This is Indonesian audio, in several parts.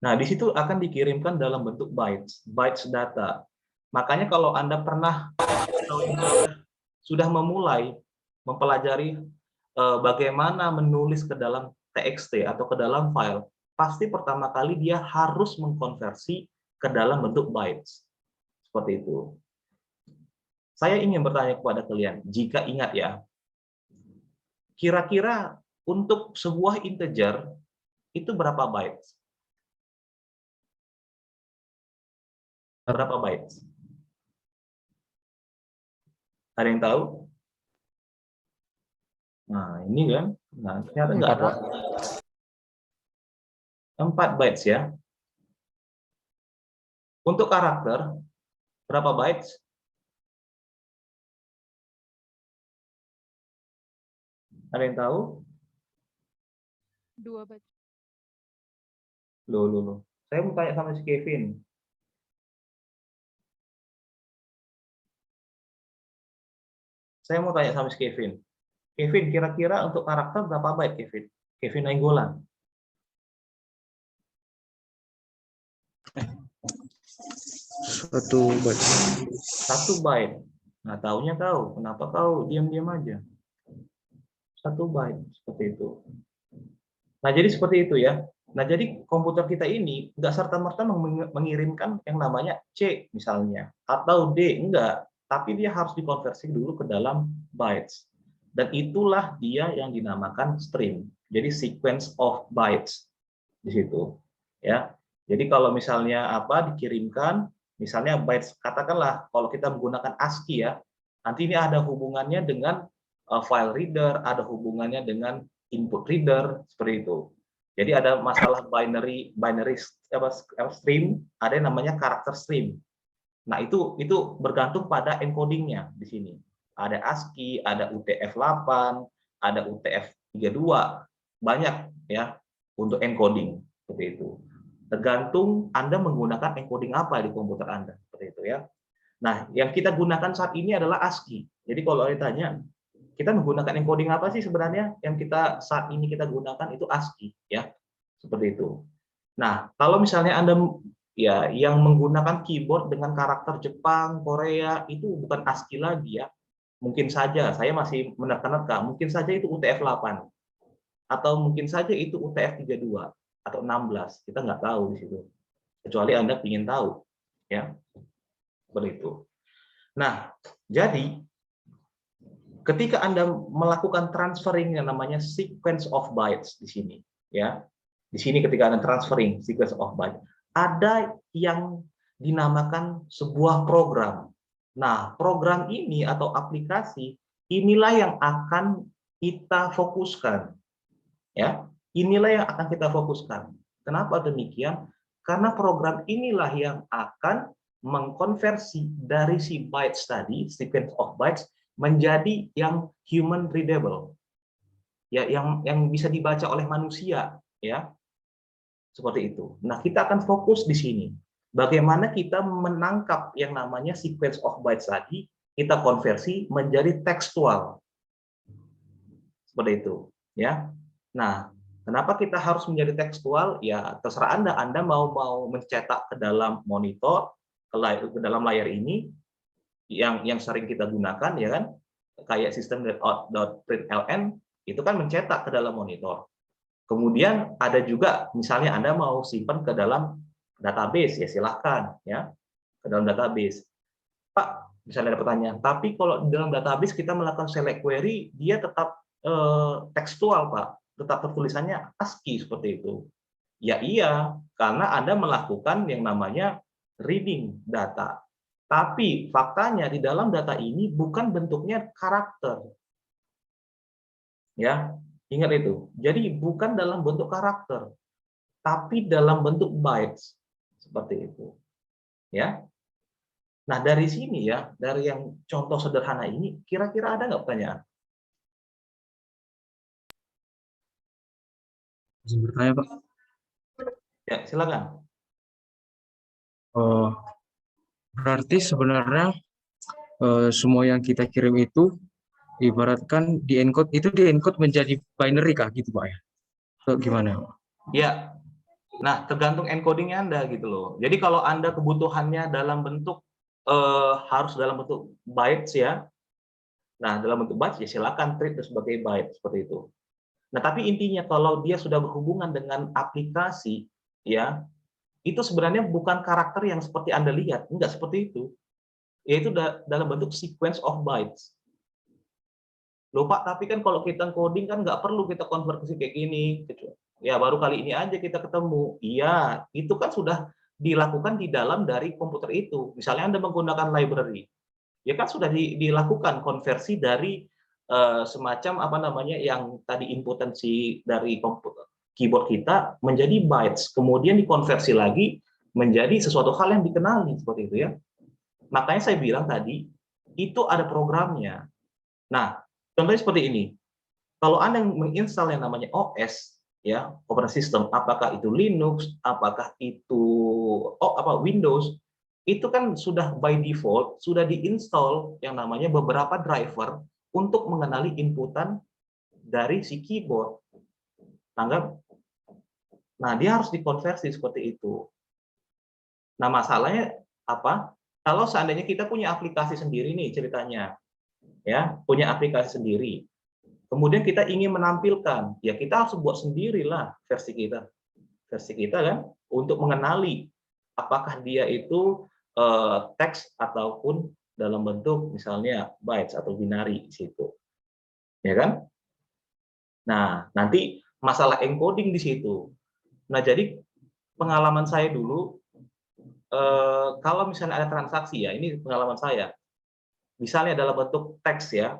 Nah, di situ akan dikirimkan dalam bentuk bytes data. Makanya kalau Anda pernah sudah memulai mempelajari bagaimana menulis ke dalam TXT atau ke dalam file, pasti pertama kali dia harus mengkonversi ke dalam bentuk bytes. Seperti itu. Saya ingin bertanya kepada kalian, jika ingat ya, kira-kira untuk sebuah integer itu berapa bytes? Berapa bytes? Ada yang tahu? Nah, ini kan. Nah, ternyata nggak tahu. 4 bytes ya. Untuk karakter, berapa bytes? Ada yang tahu? 2 bytes. Loh. Saya mau tanya sama si Kevin. Saya mau tanya sama si Kevin. Kevin, kira-kira untuk karakter berapa byte, Kevin? Kevin Nainggolan. 1 byte. 1 byte. Nah, taunya tahu. Kenapa kau diam-diam aja? 1 byte, seperti itu. Nah, jadi seperti itu ya. Nah, jadi komputer kita ini nggak serta-merta mengirimkan yang namanya C misalnya, atau D, enggak. Tapi dia harus dikonversi dulu ke dalam bytes. Dan itulah dia yang dinamakan stream. Jadi sequence of bytes di situ. Ya. Jadi kalau misalnya dikirimkan, misalnya bytes, katakanlah kalau kita menggunakan ASCII ya, nanti ini ada hubungannya dengan file reader, ada hubungannya dengan input reader, seperti itu. Jadi ada masalah binary stream, ada yang namanya karakter stream. Nah, itu bergantung pada encodingnya di sini. Ada ASCII, ada UTF-8, ada UTF-32, banyak ya untuk encoding seperti itu. Tergantung Anda menggunakan encoding apa di komputer Anda, seperti itu ya. Nah, yang kita gunakan saat ini adalah ASCII. Jadi kalau ditanya, kita menggunakan encoding apa sih sebenarnya? Yang kita saat ini kita gunakan itu ASCII ya. Seperti itu. Nah, kalau misalnya Anda ya yang menggunakan keyboard dengan karakter Jepang, Korea itu bukan ASCII lagi ya. Mungkin saja saya masih menerka-nerka, mungkin saja itu UTF-8 atau mungkin saja itu UTF-32 atau 16. Kita nggak tahu di situ. Kecuali Anda ingin tahu ya. Seperti itu. Nah, jadi ketika Anda melakukan transferring yang namanya sequence of bytes di sini, ya, di sini ketika Anda transferring sequence of bytes, ada yang dinamakan sebuah program. Nah, program ini atau aplikasi inilah yang akan kita fokuskan, ya, inilah yang akan kita fokuskan. Kenapa demikian? Karena program inilah yang akan mengkonversi dari si bytes tadi, sequence of bytes, menjadi yang human readable, ya, yang bisa dibaca oleh manusia, ya, seperti itu. Nah, kita akan fokus di sini, bagaimana kita menangkap yang namanya sequence of bytes tadi, kita konversi menjadi tekstual, seperti itu, ya. Nah, kenapa kita harus menjadi tekstual? Ya, terserah Anda mau mencetak ke dalam monitor, ke dalam layar ini, yang sering kita gunakan ya kan, kayak sistem .out.println itu kan mencetak ke dalam monitor. Kemudian ada juga misalnya Anda mau simpan ke dalam database, ya silahkan ya, ke dalam database. Pak, misalnya ada pertanyaan, tapi kalau di dalam database kita melakukan select query, dia tetap tekstual Pak, tetap tertulisannya ASCII seperti itu. Ya iya, karena Anda melakukan yang namanya reading data. Tapi faktanya di dalam data ini bukan bentuknya karakter. Ya, ingat itu. Jadi bukan dalam bentuk karakter, tapi dalam bentuk bytes. Seperti itu. Ya. Nah, dari sini ya, dari yang contoh sederhana ini, kira-kira ada nggak pertanyaan? Bisa bertanya, Pak? Ya, silakan. Berarti sebenarnya semua yang kita kirim itu ibaratkan di encode menjadi binary kah gitu Pak ya? Atau gimana? Ya, Nah, tergantung encoding Anda gitu loh. Jadi kalau Anda kebutuhannya dalam bentuk harus dalam bentuk bytes ya. Nah, dalam bentuk bytes ya silakan treat itu sebagai byte seperti itu. Nah, tapi intinya kalau dia sudah berhubungan dengan aplikasi ya, itu sebenarnya bukan karakter yang seperti Anda lihat, enggak seperti itu. Yaitu dalam bentuk sequence of bytes. Loh Pak, tapi kan kalau kita coding kan nggak perlu kita konversi kayak gini, gitu. Ya baru kali ini aja kita ketemu. Iya, itu kan sudah dilakukan di dalam dari komputer itu. Misalnya Anda menggunakan library, ya kan sudah dilakukan konversi dari semacam apa namanya yang tadi inputan si dari komputer keyboard kita menjadi bytes, kemudian dikonversi lagi menjadi sesuatu hal yang dikenali seperti itu ya. Makanya saya bilang tadi itu ada programnya. Nah, contohnya seperti ini. Kalau Anda menginstal yang namanya OS, ya, operating system, apakah itu Linux, apakah itu Windows, itu kan sudah by default sudah diinstal yang namanya beberapa driver untuk mengenali inputan dari si keyboard. Tanggap? Nah, dia harus dikonversi seperti itu. Nah, masalahnya apa? Kalau seandainya kita punya aplikasi sendiri nih ceritanya, ya, punya aplikasi sendiri. Kemudian kita ingin menampilkan, ya kita harus buat sendirilah versi kita kan, untuk mengenali apakah dia itu teks ataupun dalam bentuk misalnya bytes atau binary di situ, ya kan? Nah, nanti masalah encoding di situ. Nah, jadi pengalaman saya dulu, kalau misalnya ada transaksi ya, ini pengalaman saya, misalnya dalam bentuk teks ya,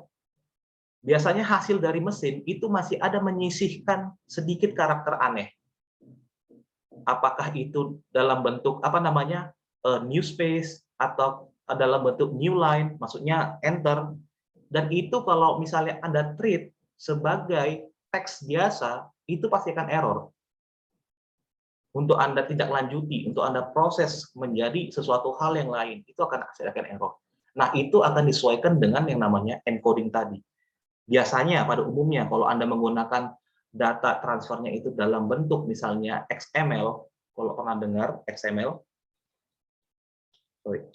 biasanya hasil dari mesin itu masih ada menyisihkan sedikit karakter aneh. Apakah itu dalam bentuk apa namanya new space atau dalam bentuk new line, maksudnya enter. Dan itu kalau misalnya Anda treat sebagai teks biasa, itu pasti akan error. Untuk Anda tidak lanjuti, untuk Anda proses menjadi sesuatu hal yang lain, itu akan menghasilkan error. Nah, itu akan disesuaikan dengan yang namanya encoding tadi. Biasanya pada umumnya kalau Anda menggunakan data transfernya itu dalam bentuk misalnya XML, kalau pernah dengar XML, sorry.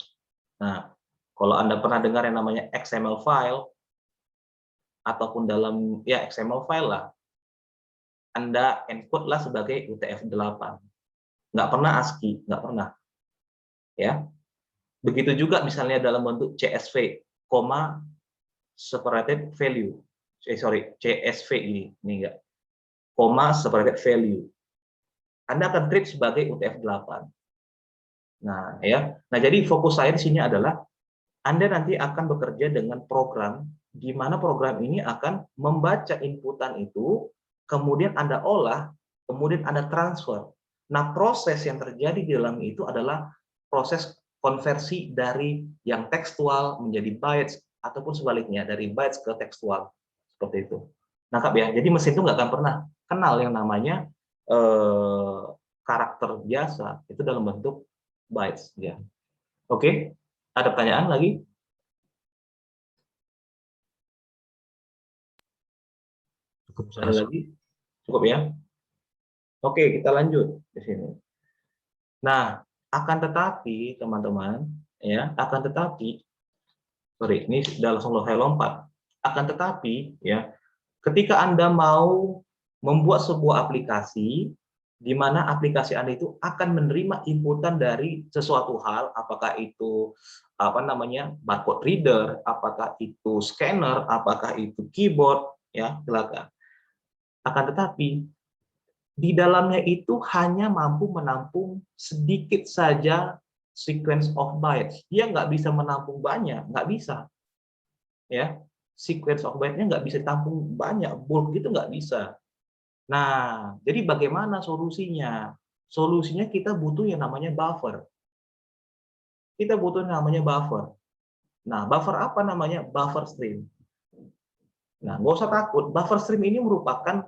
Nah, kalau Anda pernah dengar yang namanya XML file, ataupun dalam ya XML file lah, Anda encode lah sebagai UTF-8. Nggak pernah ASCII, nggak pernah. Ya. Begitu juga misalnya dalam bentuk CSV, separated value. CSV ini enggak. Separated value. Anda akan treat sebagai UTF-8. Nah, ya. Nah, jadi fokus saya di sini adalah Anda nanti akan bekerja dengan program di mana program ini akan membaca inputan itu, kemudian Anda olah, kemudian Anda transfer. Nah, proses yang terjadi di dalam itu adalah proses konversi dari yang tekstual menjadi bytes ataupun sebaliknya dari bytes ke tekstual seperti itu. Nangkap ya. Jadi mesin itu nggak akan pernah kenal yang namanya karakter biasa itu dalam bentuk bytes ya. Oke, ada pertanyaan lagi? Cukup Ada saya. lagi? Cukup ya? Oke, kita lanjut di sini. Nah, akan tetapi teman-teman, ya, akan tetapi, sorry, ini sudah langsung saya lompat. Akan tetapi, ya, ketika Anda mau membuat sebuah aplikasi, di mana aplikasi Anda itu akan menerima inputan dari sesuatu hal, apakah itu apa namanya barcode reader, apakah itu scanner, apakah itu keyboard, ya silakan. Akan tetapi di dalamnya itu hanya mampu menampung sedikit saja sequence of bytes. Dia nggak bisa menampung banyak, nggak bisa. Ya, sequence of bytes-nya nggak bisa ditampung banyak, bulk itu nggak bisa. Nah, jadi bagaimana solusinya? Solusinya kita butuh yang namanya buffer. Kita butuh yang namanya buffer. Nah, buffer apa namanya? Buffer stream. Nah, nggak usah takut. Buffer stream ini merupakan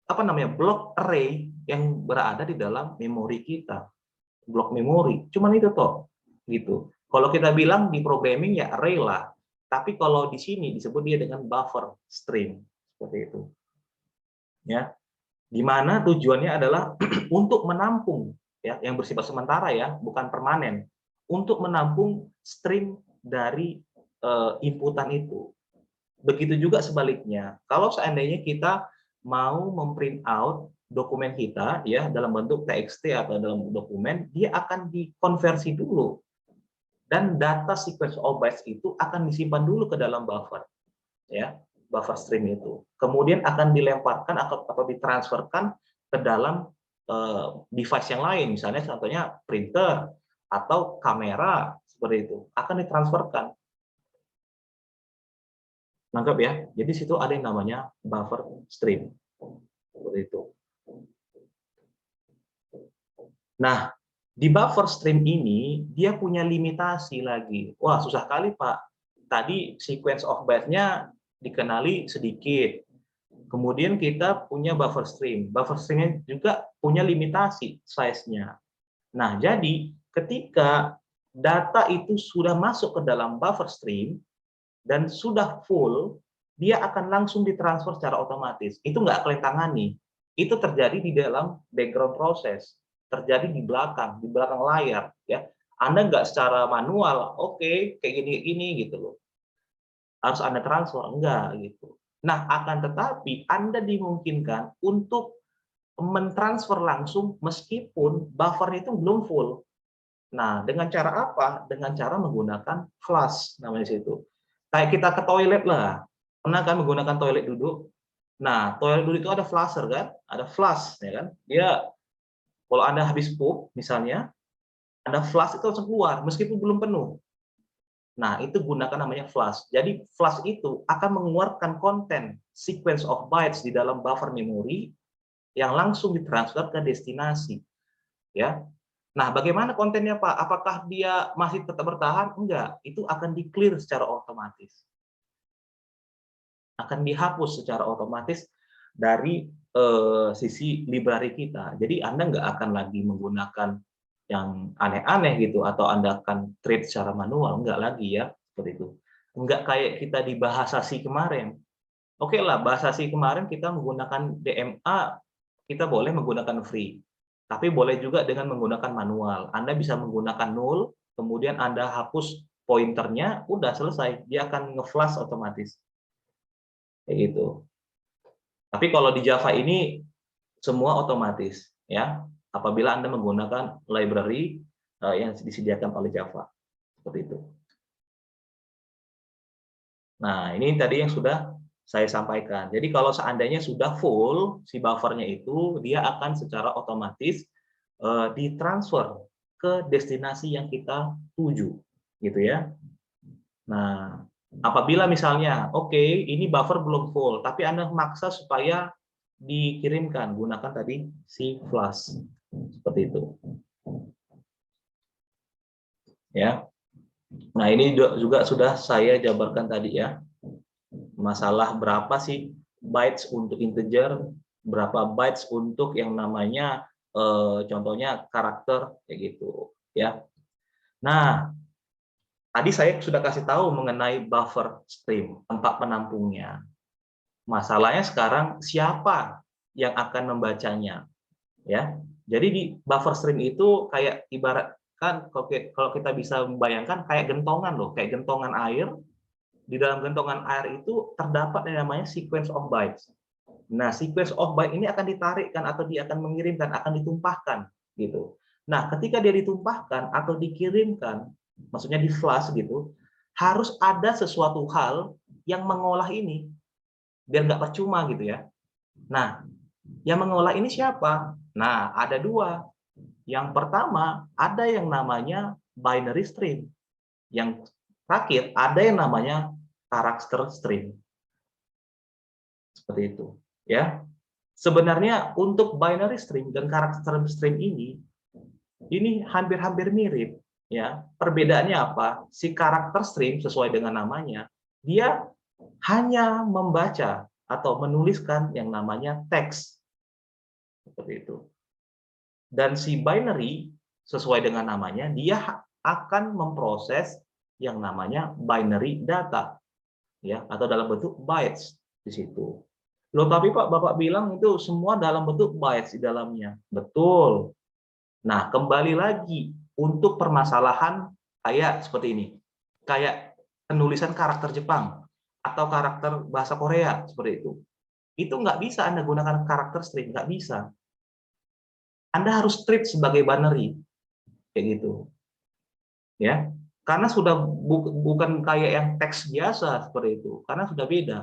apa namanya blok array yang berada di dalam memori kita, blok memori. Cuman itu toh, gitu. Kalau kita bilang di programming ya array lah, tapi kalau di sini disebut dia dengan buffer stream seperti itu. Ya. di mana tujuannya adalah untuk menampung ya, yang bersifat sementara ya, bukan permanen, untuk menampung stream dari inputan itu. Begitu juga sebaliknya, kalau seandainya kita mau memprint out dokumen kita ya dalam bentuk TXT atau dalam dokumen, dia akan dikonversi dulu dan data sequence of bytes itu akan disimpan dulu ke dalam buffer ya, buffer stream itu. Kemudian akan dilemparkan atau ditransferkan ke dalam device yang lain, misalnya contohnya printer atau kamera seperti itu, akan ditransferkan. Nangkep ya? Jadi situ ada yang namanya buffer stream. Seperti itu. Nah, di buffer stream ini dia punya limitasi lagi. Wah, susah kali, Pak. Tadi sequence of bytes-nya dikenali sedikit. Kemudian kita punya buffer stream. Buffer stream-nya juga punya limitasi size-nya. Nah, jadi ketika data itu sudah masuk ke dalam buffer stream dan sudah full, dia akan langsung ditransfer secara otomatis. Itu nggak kalian tangani. Itu terjadi di dalam background proses, terjadi di belakang layar. Ya, Anda nggak secara manual, oke, kayak gini gitu loh. Harus Anda transfer, enggak gitu. Nah, akan tetapi Anda dimungkinkan untuk mentransfer langsung meskipun buffer itu belum full. Nah, dengan cara apa? Dengan cara menggunakan flush namanya situ. Kayak kita ke toilet lah. Pernah kan menggunakan toilet duduk? Nah, toilet duduk itu ada flusher kan? Ada flush ya kan? Dia kalau Anda habis pup misalnya, Anda flush itu langsung keluar meskipun belum penuh. Nah, itu gunakan namanya flush. Jadi flush itu akan mengeluarkan konten sequence of bytes di dalam buffer memori yang langsung ditransfer ke destinasi. Ya. Nah, bagaimana kontennya, Pak? Apakah dia masih tetap bertahan? Enggak, itu akan di-clear secara otomatis. Akan dihapus secara otomatis dari sisi library kita. Jadi Anda nggak akan lagi menggunakan yang aneh-aneh gitu, atau Anda akan treat secara manual, enggak lagi ya, seperti itu. Enggak kayak kita di bahasa C kemarin. Oke lah, bahasa C kemarin kita menggunakan DMA, kita boleh menggunakan free. Tapi boleh juga dengan menggunakan manual. Anda bisa menggunakan null, kemudian Anda hapus pointernya, udah selesai. Dia akan nge-flush otomatis. Kayak gitu. Tapi kalau di Java ini semua otomatis, ya. Apabila Anda menggunakan library yang disediakan oleh Java. Seperti itu. Nah, ini tadi yang sudah saya sampaikan. Jadi kalau seandainya sudah full si buffernya itu, dia akan secara otomatis ditransfer ke destinasi yang kita tuju, gitu ya. Nah, apabila misalnya, oke, ini buffer belum full, tapi Anda maksa supaya dikirimkan, gunakan tadi si flush, seperti itu. Ya. Nah, ini juga sudah saya jabarkan tadi ya. Masalah berapa sih bytes untuk integer, berapa bytes untuk yang namanya contohnya karakter kayak gitu ya. Nah, tadi saya sudah kasih tahu mengenai buffer stream, tempat penampungnya. Masalahnya sekarang siapa yang akan membacanya ya. Jadi di buffer stream itu kayak ibaratkan kalau kita bisa membayangkan kayak gentongan loh, kayak gentongan air. Di dalam gentongan air itu terdapat yang namanya sequence of bytes. Nah, sequence of bytes ini akan ditarikkan atau dia akan mengirimkan, akan ditumpahkan gitu. Nah, ketika dia ditumpahkan atau dikirimkan, maksudnya di flash gitu, harus ada sesuatu hal yang mengolah ini biar nggak percuma gitu ya. Nah, yang mengolah ini siapa? Nah, ada dua. Yang pertama, ada yang namanya binary stream. Yang terakhir, ada yang namanya karakter stream. Seperti itu. Ya. Sebenarnya untuk binary stream dan karakter stream ini hampir-hampir mirip. Ya. Perbedaannya apa? Si karakter stream sesuai dengan namanya, dia hanya membaca atau menuliskan yang namanya teks. Seperti itu. Dan si binary sesuai dengan namanya, dia akan memproses yang namanya binary data, ya, atau dalam bentuk bytes di situ. Loh, tapi Pak, Bapak bilang itu semua dalam bentuk bytes di dalamnya. Betul. Nah, kembali lagi untuk permasalahan kayak seperti ini. Kayak penulisan karakter Jepang atau karakter bahasa Korea seperti itu. Itu nggak bisa Anda gunakan karakter string, nggak bisa. Anda harus treat sebagai binary, kayak gitu. Ya, karena sudah bukan kayak yang teks biasa seperti itu, karena sudah beda.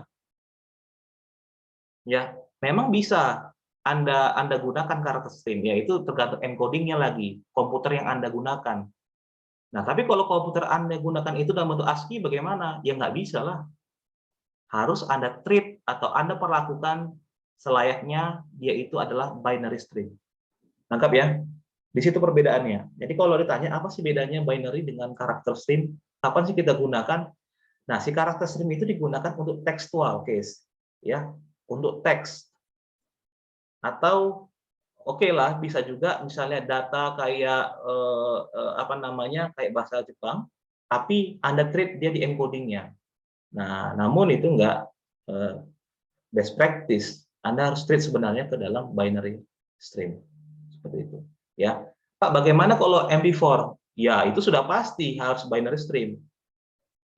Ya, memang bisa Anda gunakan karakter string, yaitu tergantung encodingnya lagi, komputer yang Anda gunakan. Nah, tapi kalau komputer Anda gunakan itu dalam bentuk ASCII bagaimana? Ya nggak bisa lah. Harus Anda treat atau Anda perlakukan selayaknya dia itu adalah binary string. Nangkap ya? Di situ perbedaannya. Jadi kalau ditanya apa sih bedanya binary dengan karakter string, kapan sih kita gunakan? Nah, si karakter string itu digunakan untuk textual case, ya, untuk teks. Atau oke lah, bisa juga misalnya data kayak apa namanya, kayak bahasa Jepang, tapi Anda treat dia di encodingnya. Nah, namun itu enggak best practice. Anda harus treat sebenarnya ke dalam binary string. Seperti itu. Ya, Pak, bagaimana kalau MP4? Ya, itu sudah pasti harus binary stream.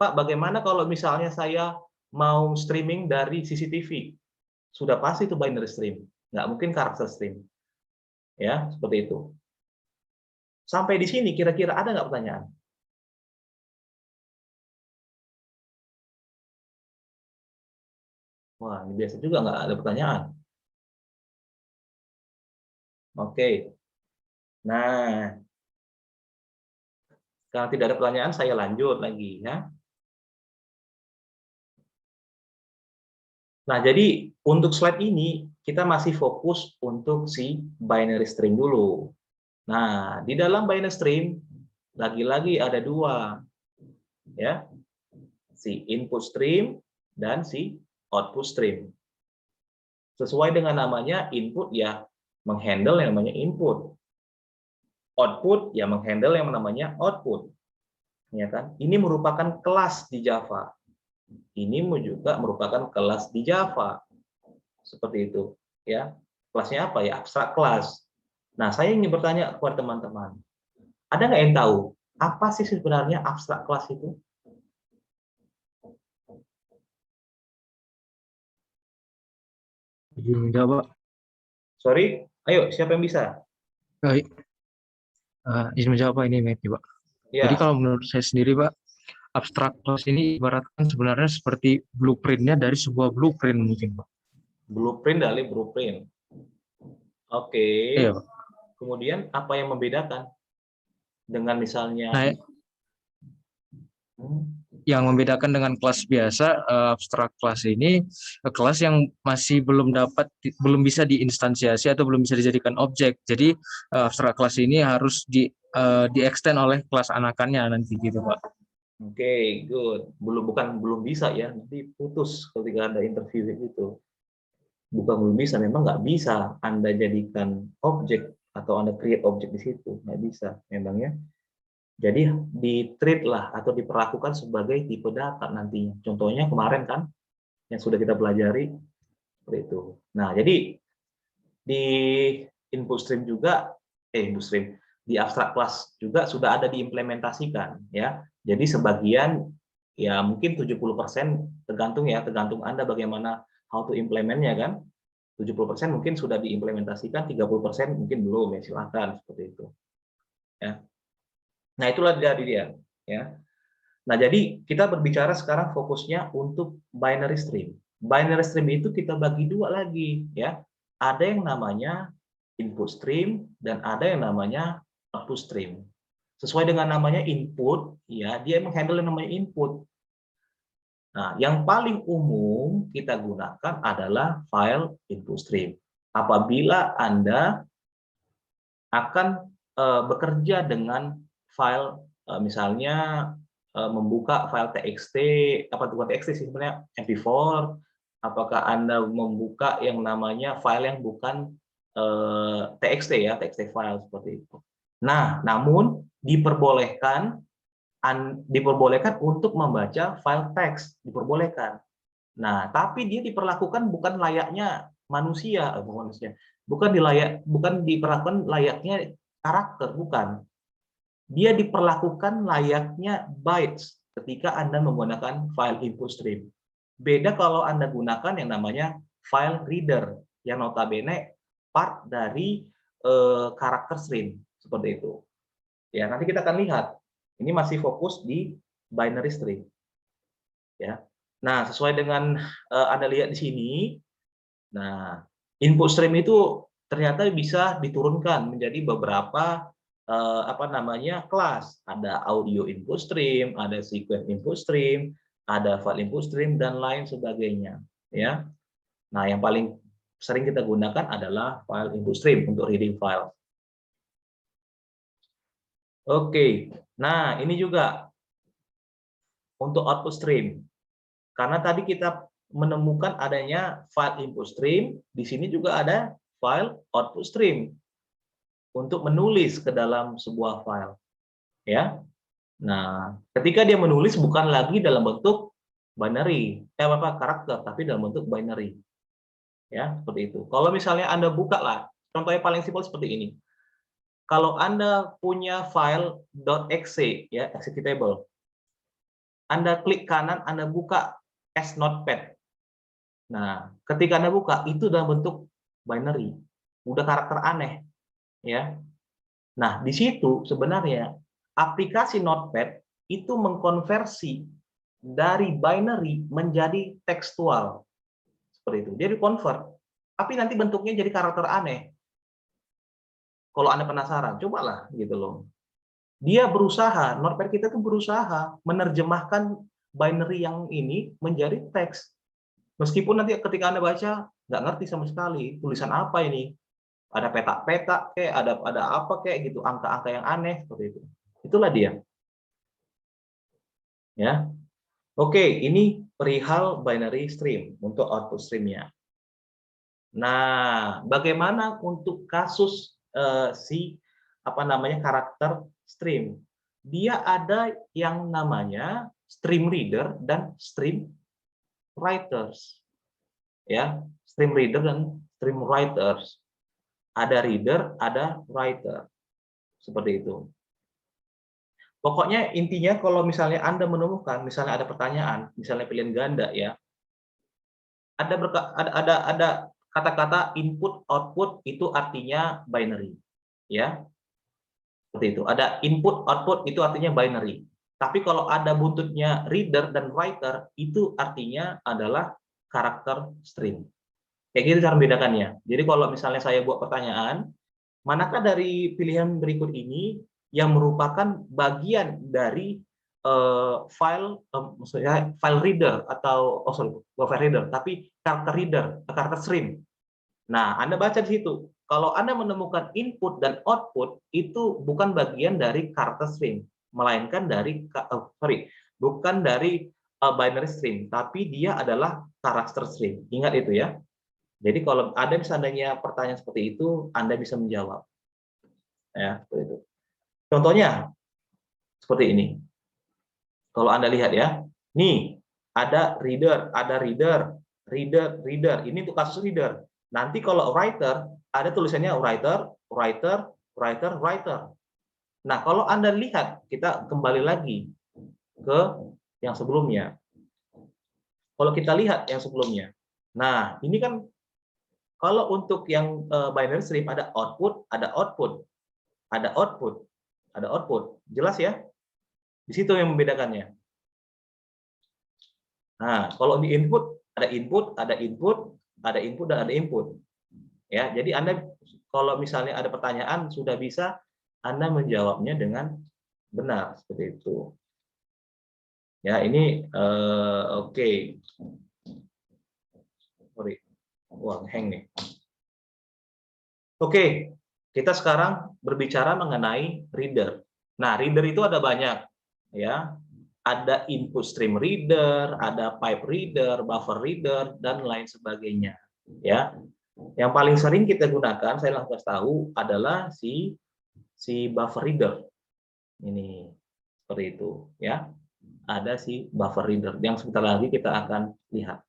Pak, bagaimana kalau misalnya saya mau streaming dari CCTV? Sudah pasti itu binary stream. Nggak mungkin karakter stream. Ya, seperti itu. Sampai di sini kira-kira ada nggak pertanyaan? Wah, ini biasa juga nggak ada pertanyaan. Oke. Nah, kalau tidak ada pertanyaan, saya lanjut lagi ya. Nah, jadi untuk slide ini kita masih fokus untuk si binary string dulu. Nah, di dalam binary string lagi-lagi ada dua, ya, si input stream dan si output stream. Sesuai dengan namanya, input ya menghandle yang namanya input, output ya menghandle yang namanya output, ya kan? Ini merupakan kelas di Java. Ini juga merupakan kelas di Java, seperti itu, ya. Kelasnya apa ya? Abstrak kelas. Nah, saya ingin bertanya kepada teman-teman, ada nggak yang tahu apa sih sebenarnya abstrak kelas itu? Izin menjawab, Pak. Sorry, ayo siapa yang bisa? Baik, izin menjawab Pak, ini Matthew, Pak. Jadi Ya, kalau menurut saya sendiri, Pak, abstrak class ini ibaratkan sebenarnya seperti blueprint-nya dari sebuah blueprint mungkin, Pak. blueprint dari blueprint. Oke. Iya, Pak. Kemudian apa yang membedakan dengan misalnya Nah, hmm, yang membedakan dengan kelas biasa, abstrak kelas ini kelas yang masih belum bisa diinstansiasi atau belum bisa dijadikan objek. Jadi abstrak kelas ini harus di extend oleh kelas anakannya nanti gitu, Pak. oke, good. Belum bisa ya. Nanti putus ketika ada interview itu. Bukan belum bisa, memang nggak bisa Anda jadikan objek atau Anda create objek di situ, nggak bisa memangnya. Jadi di-treat lah atau diperlakukan sebagai tipe data nantinya. Contohnya kemarin kan yang sudah kita pelajari seperti itu. Nah, jadi di input stream juga input stream di abstract class juga sudah ada diimplementasikan ya. Jadi sebagian ya mungkin 70% tergantung Anda bagaimana how to implement-nya kan. 70% mungkin sudah diimplementasikan, 30% mungkin belum, ya silakan seperti itu. Ya. Nah, itulah dari dia ya. Nah, jadi kita berbicara sekarang fokusnya untuk binary stream. Binary stream itu kita bagi dua lagi ya. Ada yang namanya input stream dan ada yang namanya output stream. Sesuai dengan namanya input, ya dia menghandle yang namanya input. Nah, yang paling umum kita gunakan adalah file input stream. Apabila Anda akan bekerja dengan file misalnya membuka file TXT, apa bukan TXT sih sebenarnya MP4, apakah Anda membuka yang namanya file yang bukan TXT ya, TXT file seperti itu. Nah, namun diperbolehkan untuk membaca file teks, diperbolehkan. Nah, tapi dia diperlakukan bukan layaknya manusia, bukan diperlakukan layaknya karakter, bukan. Dia diperlakukan layaknya bytes ketika Anda menggunakan file input stream. Beda kalau Anda gunakan yang namanya file reader, yang notabene part dari karakter stream, seperti itu. Ya, nanti kita akan lihat. Ini masih fokus di binary string. Ya. Nah, sesuai dengan Anda lihat di sini, nah, input stream itu ternyata bisa diturunkan menjadi beberapa apa namanya kelas. Ada audio input stream, ada sequence input stream, ada file input stream dan lain sebagainya. Ya. Nah, yang paling sering kita gunakan adalah file input stream untuk reading file. Oke. Nah, ini juga untuk output stream. Karena tadi kita menemukan adanya file input stream, di sini juga ada file output stream untuk menulis ke dalam sebuah file, ya. Nah, ketika dia menulis bukan lagi dalam bentuk binary, karakter, tapi dalam bentuk binary, ya, seperti itu. Kalau misalnya Anda buka lah, contohnya paling simpel seperti ini. Kalau Anda punya file .exe, ya, executable, Anda klik kanan, Anda buka as notepad. Nah, ketika Anda buka, itu dalam bentuk binary, udah karakter aneh, ya. Nah, di situ sebenarnya aplikasi Notepad itu mengkonversi dari binary menjadi tekstual, seperti itu. Dia di-convert, tapi nanti bentuknya jadi karakter aneh. Kalau Anda penasaran, cobalah gitu loh. Dia berusaha, Notepad kita tuh berusaha menerjemahkan binary yang ini menjadi teks. Meskipun nanti ketika Anda baca, nggak ngerti sama sekali, tulisan apa ini? Ada petak-petak kayak, ada apa kayak gitu, angka-angka yang aneh seperti itu. Itulah dia. Ya. Oke, ini perihal binary stream untuk output stream-nya. Nah, bagaimana untuk kasus si apa namanya karakter stream? Dia ada yang namanya stream reader dan stream writers. Ya, stream reader dan stream writers. Ada reader, ada writer. Seperti itu. Pokoknya intinya kalau misalnya Anda menemukan, misalnya ada pertanyaan, misalnya pilihan ganda ya, ada kata-kata input output itu artinya binary, ya seperti itu. Ada input output itu artinya binary. Tapi kalau ada buntutnya reader dan writer itu artinya adalah karakter string. Kayak gitu cara membedakannya. Jadi kalau misalnya saya buat pertanyaan, manakah dari pilihan berikut ini yang merupakan bagian dari maksudnya file reader atau bukan file reader, tapi karakter reader, karakter stream. Nah, Anda baca di situ. Kalau Anda menemukan input dan output itu bukan bagian dari karakter stream, melainkan dari bukan dari binary stream, tapi dia adalah karakter stream. Ingat itu ya. Jadi kalau ada misalnya pertanyaan seperti itu, Anda bisa menjawab. Ya, seperti itu. Contohnya seperti ini. Kalau Anda lihat ya, nih ada reader, reader. Ini untuk kasus reader. Nanti kalau writer, ada tulisannya writer. Nah, kalau Anda lihat, kita kembali lagi ke yang sebelumnya. Kalau kita lihat yang sebelumnya. Nah, ini kan kalau untuk yang binary stream ada output, ada output, ada output, ada output. Jelas ya? Di situ yang membedakannya. Nah, kalau di input, ada input, ada input, ada input, dan ada input. Ya, jadi Anda kalau misalnya ada pertanyaan, sudah bisa Anda menjawabnya dengan benar, seperti itu. Ya, ini oke. Sorry. Wah, hang nih. Oke, kita sekarang berbicara mengenai reader. Nah, reader itu ada banyak, ya. Ada input stream reader, ada pipe reader, buffer reader, dan lain sebagainya. Ya, yang paling sering kita gunakan, saya langsung tahu, adalah si buffer reader. Ini seperti itu, ya. Ada si buffer reader yang sebentar lagi kita akan lihat.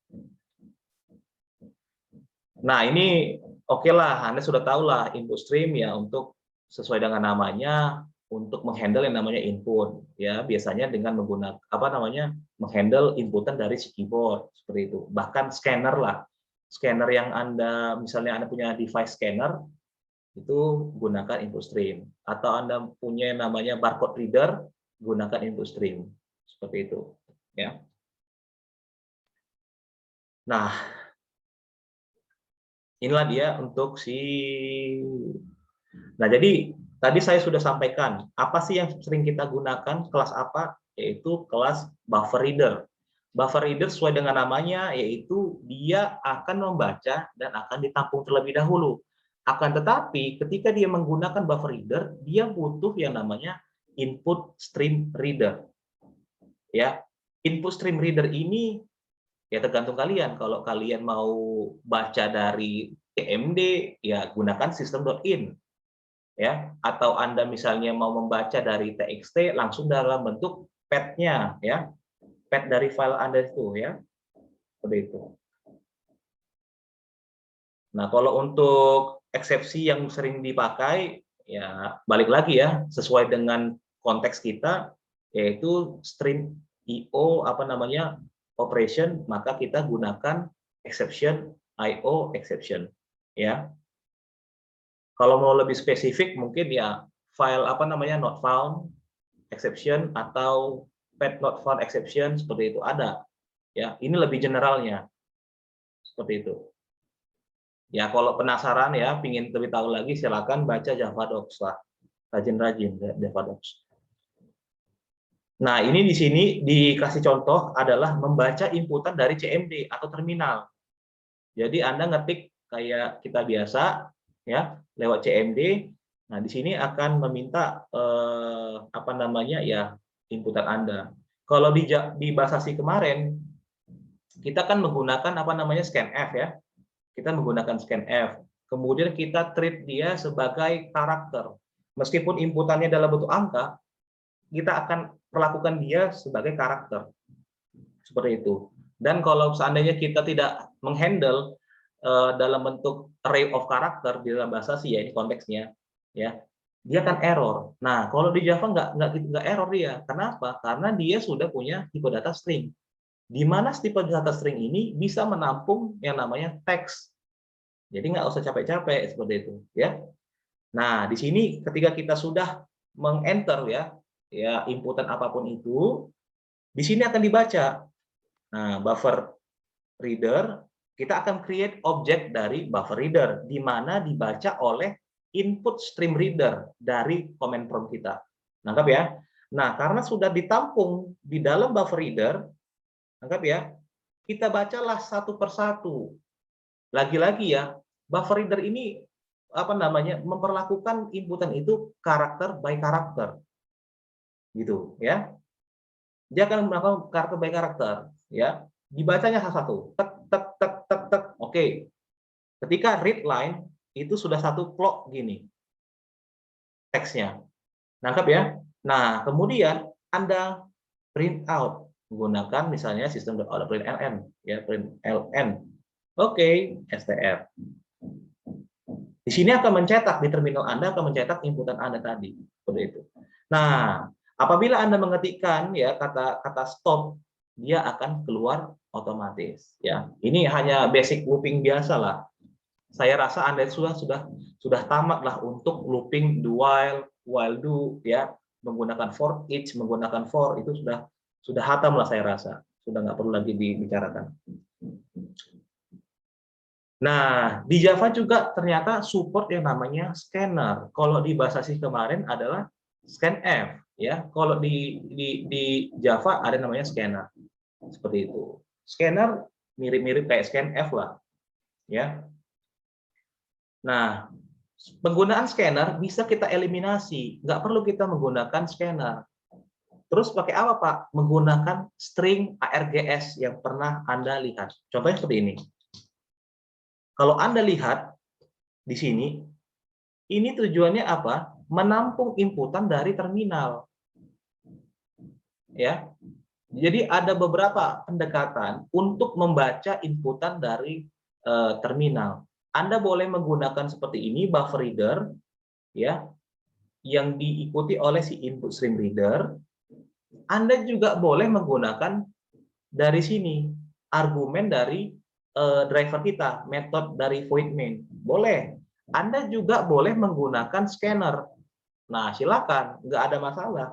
Nah, ini oke lah, Anda sudah tahu lah input stream ya untuk sesuai dengan namanya untuk menghandle yang namanya input ya, biasanya dengan menggunakan apa namanya? Menghandle inputan dari si keyboard seperti itu. Bahkan scanner lah. Scanner yang Anda misalnya Anda punya device scanner itu gunakan input stream atau Anda punya yang namanya barcode reader gunakan input stream. Seperti itu ya. Nah, inilah dia untuk si. Nah, jadi tadi saya sudah sampaikan, apa sih yang sering kita gunakan, kelas apa? Yaitu kelas buffer reader. Buffer reader sesuai dengan namanya, yaitu dia akan membaca dan akan ditampung terlebih dahulu. Akan tetapi, ketika dia menggunakan buffer reader, dia butuh yang namanya input stream reader. Ya, input stream reader ini ya tergantung kalian. Kalau kalian mau baca dari CMD, ya gunakan system.in. Ya, atau Anda misalnya mau membaca dari TXT langsung dalam bentuk pad-nya ya. Pad dari file Anda itu ya. Seperti itu. Nah, kalau untuk eksepsi yang sering dipakai ya balik lagi ya, sesuai dengan konteks kita yaitu stream IO apa namanya? Operation, maka kita gunakan exception IO exception ya. Kalau mau lebih spesifik mungkin ya file apa namanya not found exception atau pad not found exception seperti itu ada ya. Ini lebih generalnya seperti itu. Ya kalau penasaran ya pingin lebih tahu lagi silakan baca Javadocs lah. Rajin-rajin Javadocs. Nah, ini di sini dikasih contoh adalah membaca inputan dari CMD atau terminal. Jadi Anda ngetik kayak kita biasa ya lewat CMD. Nah, di sini akan meminta apa namanya ya inputan Anda. Kalau di Basasi kemarin kita kan menggunakan apa namanya scanf ya. Kita menggunakan scanf. Kemudian kita treat dia sebagai karakter. Meskipun inputannya dalam bentuk angka, kita akan perlakukan dia sebagai karakter. Seperti itu. Dan kalau seandainya kita tidak menghandle dalam bentuk array of karakter di dalam bahasa sih ya ini konteksnya ya dia akan error. Nah kalau di Java nggak error dia. Kenapa? Karena dia sudah punya tipe data string. Di mana tipe data string ini bisa menampung yang namanya teks. Jadi nggak usah capek-capek seperti itu ya. Nah di sini ketika kita sudah mengenter ya inputan apapun itu di sini akan dibaca. Nah buffer reader, kita akan create objek dari buffer reader, di mana dibaca oleh input stream reader dari command prompt kita. Nangkap ya? Nah, karena sudah ditampung di dalam buffer reader, nangkap ya? Kita bacalah satu persatu. Lagi-lagi ya, buffer reader ini apa namanya memperlakukan inputan itu karakter by karakter, gitu ya. Dia akan melakukan karakter by karakter, ya. Dibacanya satu, tek tek tek tek tek. Oke. Ketika read line itu sudah satu plot gini teksnya. Nangkap ya? Nah, kemudian Anda print out menggunakan misalnya sistem.out println ya, println. Oke, str. Di sini akan mencetak di terminal Anda akan mencetak inputan Anda tadi. Seperti itu. Nah, apabila Anda mengetikkan ya kata stop, dia akan keluar otomatis ya. Ini hanya basic looping biasa lah. Saya rasa Anda sudah tamat lah untuk looping do while do ya, menggunakan for each, menggunakan for itu sudah hatam lah saya rasa. Sudah nggak perlu lagi dibicarakan. Nah, di Java juga ternyata support yang namanya scanner. Kalau di bahasa sih kemarin adalah scanf ya. Kalau di Java ada namanya scanner. Seperti itu. Scanner mirip-mirip kayak scanf lah ya. Nah, penggunaan scanner bisa kita eliminasi, nggak perlu kita menggunakan scanner. Terus pakai apa, Pak? Menggunakan string args yang pernah Anda lihat. Contohnya seperti ini. Kalau Anda lihat di sini, ini tujuannya apa? Menampung inputan dari terminal. Ya. Jadi ada beberapa pendekatan untuk membaca inputan dari terminal. Anda boleh menggunakan seperti ini, buffer reader, ya, yang diikuti oleh si input stream reader. Anda juga boleh menggunakan dari sini, argumen dari driver kita, metode dari void main. Boleh. Anda juga boleh menggunakan scanner. Nah, silakan, nggak ada masalah.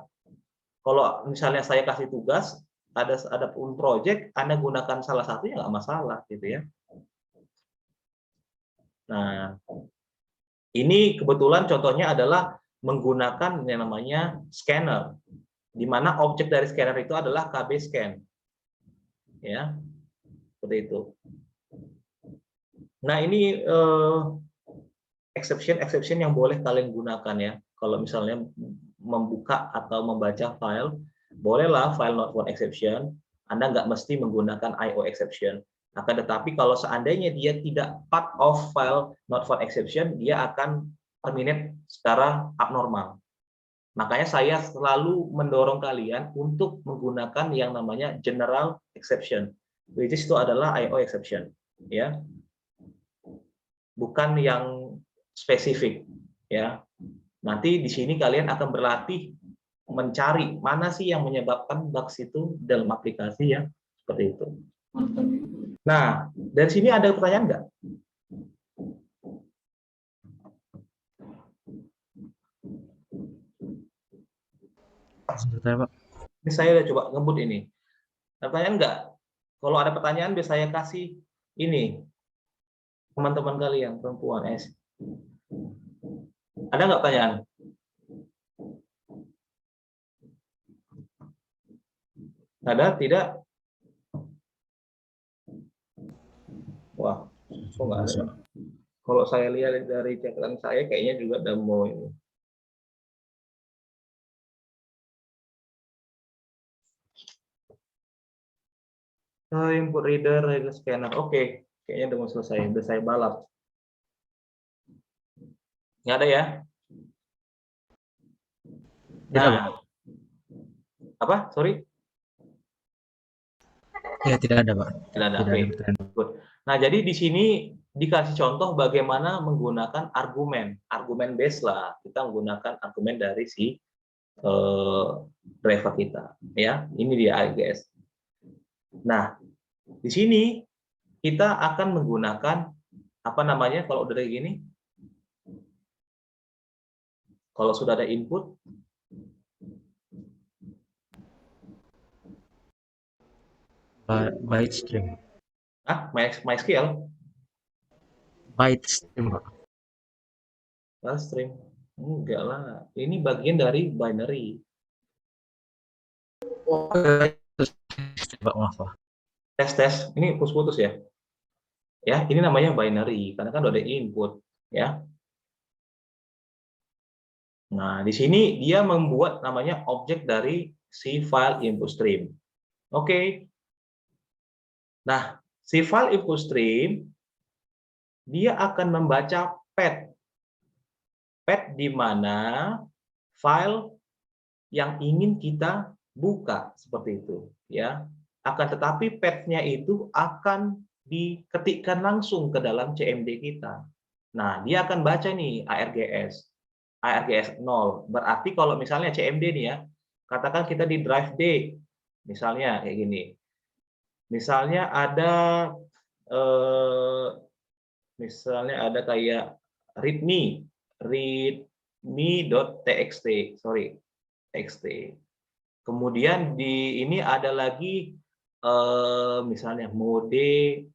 Kalau misalnya saya kasih tugas, ada pun project, Anda gunakan salah satunya nggak masalah, gitu ya. Nah, ini kebetulan contohnya adalah menggunakan yang namanya scanner, di mana objek dari scanner itu adalah KB scan, ya, seperti itu. Nah, ini exception yang boleh kalian gunakan ya. Kalau misalnya membuka atau membaca file, bolehlah file not found exception. Anda nggak mesti menggunakan IO exception. Akan tetapi kalau seandainya dia tidak part of file not found exception, dia akan terminate secara abnormal. Makanya saya selalu mendorong kalian untuk menggunakan yang namanya general exception, which is itu adalah IO exception, ya, bukan yang spesifik, ya. Nanti di sini kalian akan berlatih mencari mana sih yang menyebabkan bugs itu dalam aplikasi, ya, seperti itu. Nah, dari sini ada pertanyaan nggak? Sebentar, Pak. Ini saya udah coba ngebut ini. Ada pertanyaan nggak? Kalau ada pertanyaan, biar saya kasih ini teman-teman kalian perempuan S. Ada nggak pertanyaan? Ada? Tidak? Wah, kok nggak ada? Kalau saya lihat dari catatan saya, kayaknya juga udah mau ini. Input reader, scanner. Oke, kayaknya udah mau selesai. Udah saya balap. Nggak ada ya? Nah, apa? Sorry? Ya, tidak ada, Pak. Tidak ada. Tidak ada. Good. Nah, jadi di sini dikasih contoh bagaimana menggunakan argumen. Argumen base lah. Kita menggunakan argumen dari si driver kita. Ya, ini dia guys. Nah, di sini kita akan menggunakan apa namanya kalau udah kayak gini? Kalau sudah ada input, Byte stream. MySQL, Byte stream, Pak. stream. Enggak lah, ini bagian dari binary. Oh, Pak, maaf, Pak. Tes, ini putus-putus ya. Ya, ini namanya binary karena kan udah ada input, ya. Nah, di sini dia membuat namanya objek dari si file input stream. Oke. Nah, si file input stream dia akan membaca path. Path di mana file yang ingin kita buka seperti itu, ya. Akan tetapi path-nya itu akan diketikkan langsung ke dalam CMD kita. Nah, dia akan baca nih ARGS 0. Berarti kalau misalnya CMD nih ya, katakan kita di drive D, misalnya kayak gini. Misalnya ada kayak readme.txt, txt. Kemudian di ini ada lagi misalnya mode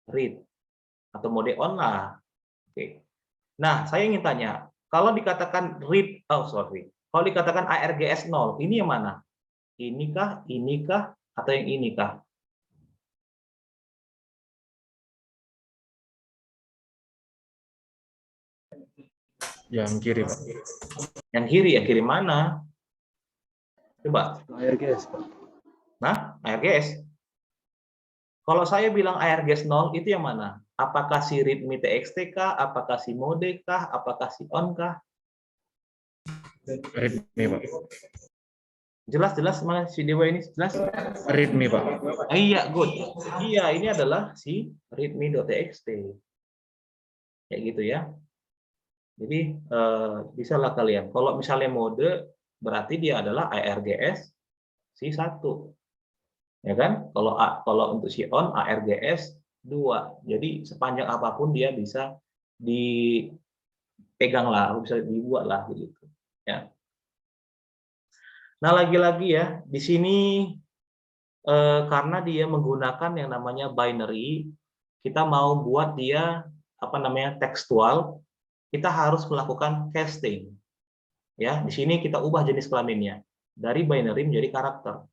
read atau mode on lah. Oke. Nah, saya ingin tanya, kalau dikatakan kalau dikatakan ARGS 0, ini yang mana? Inikah, atau yang inikah? Yang kiri, Pak. Yang kiri, yang kiri mana? Coba. ARGS, Pak. Nah, ARGS. Kalau saya bilang ARGS 0, itu yang mana? Apakah si readme txt kah? Apakah si mode kah? Apakah si on kah? Readme, Pak. Jelas mana si Dewa ini? Jelas? Readme, Pak. Iya, good. Iya, ini adalah si readme.txt. kayak gitu ya. Jadi bisalah kalian. Kalau misalnya mode berarti dia adalah ARGS si 1, ya kan? Kalau untuk si on ARGS 2. Jadi sepanjang apapun dia bisa dipegang lah, bisa dibuat lah begitu. Ya. Nah lagi-lagi ya di sini karena dia menggunakan yang namanya binary, kita mau buat dia apa namanya tekstual, kita harus melakukan casting. Ya, di sini kita ubah jenis kelaminnya dari binary menjadi karakter.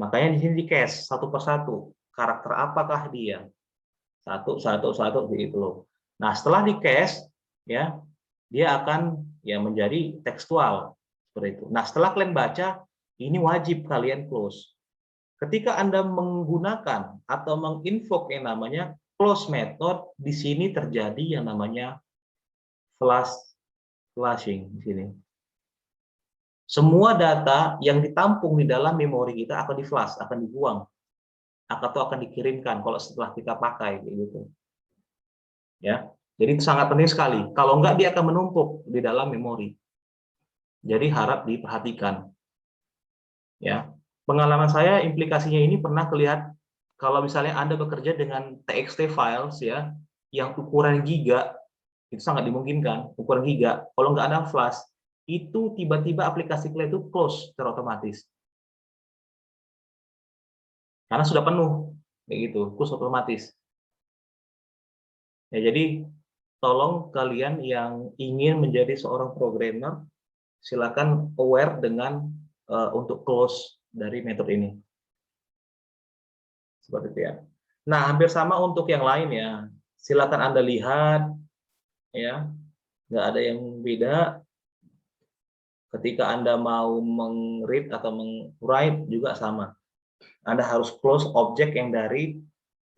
Makanya di sini di cast satu persatu. Karakter apakah dia? Satu, satu, satu begitu loh. Nah, setelah di cast ya, dia akan ya menjadi tekstual seperti itu. Nah, setelah kalian baca, ini wajib kalian close. Ketika Anda menggunakan atau menginvoke yang namanya close method, di sini terjadi yang namanya flashing di sini. Semua data yang ditampung di dalam memori kita akan di-flash, akan dibuang, atau akan dikirimkan kalau setelah kita pakai gitu. Ya. Jadi itu sangat penting sekali. Kalau enggak dia akan menumpuk di dalam memori. Jadi harap diperhatikan. Ya. Pengalaman saya implikasinya ini pernah kelihatan kalau misalnya Anda bekerja dengan TXT files ya yang ukuran giga itu sangat dimungkinkan ukuran giga. Kalau nggak ada flash itu tiba-tiba aplikasi kalian itu close secara otomatis. Karena sudah penuh, kayak gitu, close otomatis. Ya, jadi tolong kalian yang ingin menjadi seorang programmer, silakan aware dengan untuk close dari metode ini. Seperti itu ya. Nah, hampir sama untuk yang lain ya. Silakan Anda lihat, ya, nggak ada yang beda. Ketika Anda mau meng-read atau meng-write juga sama. Anda harus close objek yang dari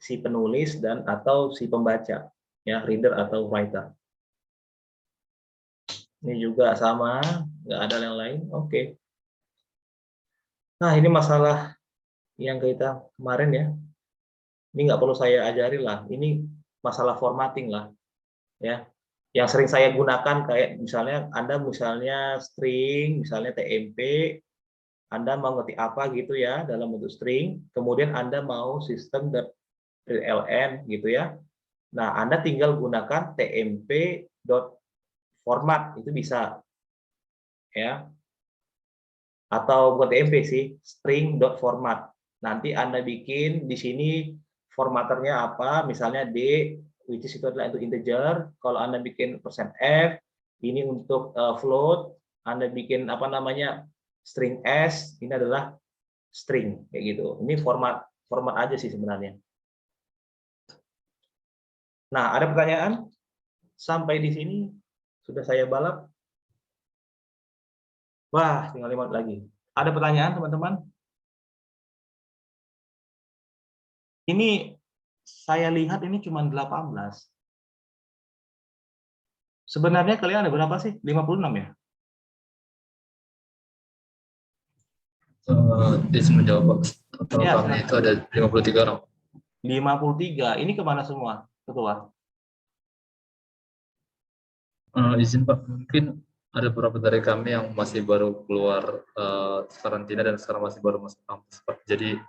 si penulis dan atau si pembaca, ya, reader atau writer. Ini juga sama, nggak ada yang lain. Oke. Nah, ini masalah yang kita kemarin ya. Ini nggak perlu saya ajari lah. Ini masalah formatting lah, ya. Yang sering saya gunakan kayak misalnya Anda misalnya string, misalnya TMP, Anda mau ngetik apa gitu ya dalam bentuk string, kemudian Anda mau system.println gitu ya. Nah, Anda tinggal gunakan tmp.format itu bisa ya. Atau bukan tmp sih, string.format. Nanti Anda bikin di sini formaternya apa, misalnya D, which is itu adalah untuk integer. Kalau Anda bikin %f, ini untuk float. Anda bikin apa namanya string s, ini adalah string kayak gitu. Ini format aja sih sebenarnya. Nah, ada pertanyaan? Sampai di sini sudah saya balap. Wah, tinggal 5 menit lagi. Ada pertanyaan, teman-teman? Ini saya lihat ini cuma 18. Sebenarnya kalian ada berapa sih? 56 ya? Izin menjawab, Pak. Total Ya, kami itu ada 53 orang. 53. Ini kemana semua? Ketua? Izin Pak, mungkin ada beberapa dari kami yang masih baru keluar karantina dan sekarang masih baru masuk kampus, Pak. Jadi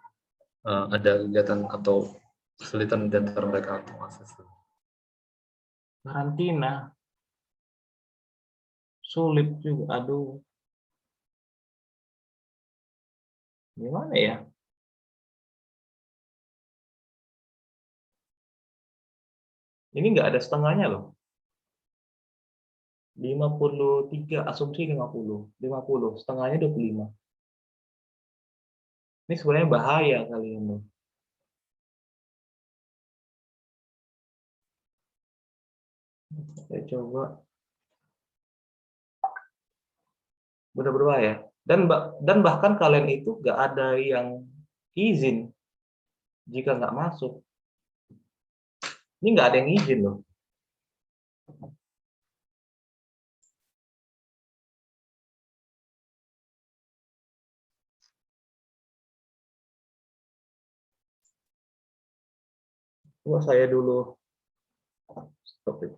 ada kegiatan atau kesulitan di antara mereka untuk akses. Karantina. Sulit juga. Aduh. Gimana ya? Ini nggak ada setengahnya loh. 53, asumsi 50. 50, setengahnya 25. Ini sebenarnya bahaya kali ini. Saya coba. Benar berbahaya. Dan bahkan kalian itu nggak ada yang izin jika nggak masuk. Ini nggak ada yang izin loh. Coba saya dulu Stop record.